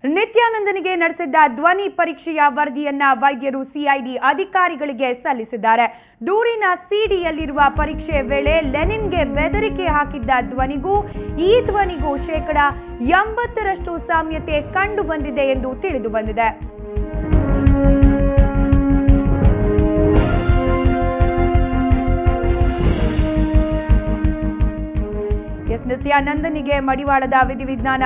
ನಿತ್ಯಾನಂದನಿಗೆ ನಡೆಸಿದ್ದ ಧ್ವನಿ ಪರೀಕ್ಷೆಯ ವರದಿಯನ್ನ ವೈದ್ಯರು ಸಿಐಡಿ ಅಧಿಕಾರಿಗಳಿಗೆ ಸಲ್ಲಿಸಿದ್ದಾರೆ. ದೂರಿನ ಸಿಡಿಯಲ್ಲಿರುವ ಪರೀಕ್ಷೆ ವೇಳೆ ಲೆನಿನ್ಗೆ ಬೆದರಿಕೆ ಹಾಕಿದ್ದ ಧ್ವನಿಗೂ ಈ ಧ್ವನಿಗೂ 80% ಸಾಮ್ಯತೆ ಕಂಡು ಬಂದಿದೆ ಎಂದು ತಿಳಿದು ಬಂದಿದೆ. ನಿತ್ಯಾನಂದನಿಗೆ ಮಡಿವಾಳದ ವಿಧಿವಿಜ್ಞಾನ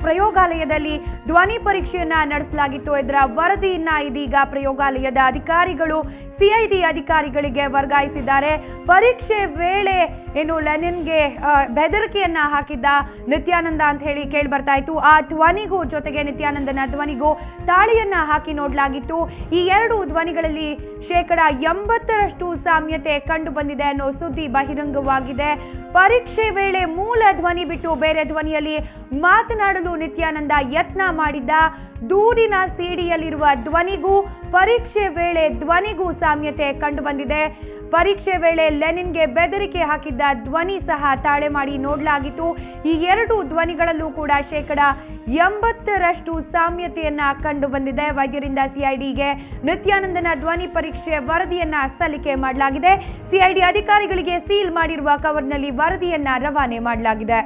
ಪ್ರಯೋಗಾಲಯದಲ್ಲಿ ಧ್ವನಿ ಪರೀಕ್ಷೆಯನ್ನ ನಡೆಸಲಾಗಿತ್ತು. ಇದರ ವರದಿಯನ್ನ ಇದೀಗ ಪ್ರಯೋಗಾಲಯದ ಅಧಿಕಾರಿಗಳು ಸಿಐಡಿ ಅಧಿಕಾರಿಗಳಿಗೆ ವರ್ಗಾಯಿಸಿದ್ದಾರೆ. ಪರೀಕ್ಷೆ ವೇಳೆ ಏನು ಲೆನಿನ್ಗೆ ಬೆದರಿಕೆಯನ್ನ ಹಾಕಿದ್ದ ನಿತ್ಯಾನಂದ ಅಂತ ಹೇಳಿ ಕೇಳಿ ಬರ್ತಾ ಇತ್ತು. ಆ ಧ್ವನಿಗೂ ಜೊತೆಗೆ ನಿತ್ಯಾನಂದನ ಧ್ವನಿಗೂ ತಾಳಿಯನ್ನ ಹಾಕಿ ನೋಡಲಾಗಿತ್ತು. ಈ ಎರಡು ಧ್ವನಿಗಳಲ್ಲಿ 80% ಸಾಮ್ಯತೆ ಕಂಡು ಬಂದಿದೆ ಅನ್ನೋ ಸುದ್ದಿ ಬಹಿರಂಗವಾಗಿದೆ. ಪರೀಕ್ಷೆ ವೇಳೆ ಮೂಲ ಧ್ವನಿ ಬಿಟ್ಟು ಬೇರೆ ಧ್ವನಿಯಲ್ಲಿ ಮಾತನಾಡಲು ನಿತ್ಯಾನಂದ ಯತ್ನ ಮಾಡಿದ್ದ. ದೂರಿನ ಸಿಡಿಯಲ್ಲಿರುವ ಧ್ವನಿಗೂ ಪರೀಕ್ಷೆ ವೇಳೆ ಧ್ವನಿಗೂ ಸಾಮ್ಯತೆ ಕಂಡು ಬಂದಿದೆ. ಪರೀಕ್ಷೆ ವೇಳೆ ಲೆನಿನ್ಗೆ ಬೆದರಿಕೆ ಹಾಕಿದ್ದ ಧ್ವನಿ ಸಹ ತಾಳೆ ಮಾಡಿ ನೋಡಲಾಗಿತ್ತು. ಈ ಎರಡು ಧ್ವನಿಗಳಲ್ಲೂ ಕೂಡ 80% ಸಾಮ್ಯತೆಯನ್ನ ಕಂಡು ಬಂದಿದೆ. ವೈದ್ಯರಿಂದ ಸಿಐಡಿಗೆ ನಿತ್ಯಾನಂದನ ಧ್ವನಿ ಪರೀಕ್ಷೆ ವರದಿಯನ್ನ ಸಲ್ಲಿಕೆ ಮಾಡಲಾಗಿದೆ. ಸಿಐಡಿ ಅಧಿಕಾರಿಗಳಿಗೆ ಸೀಲ್ ಮಾಡಿರುವ ಕವರ್ನಲ್ಲಿ ವರದಿಯನ್ನ ರವಾನೆ ಮಾಡಲಾಗಿದೆ.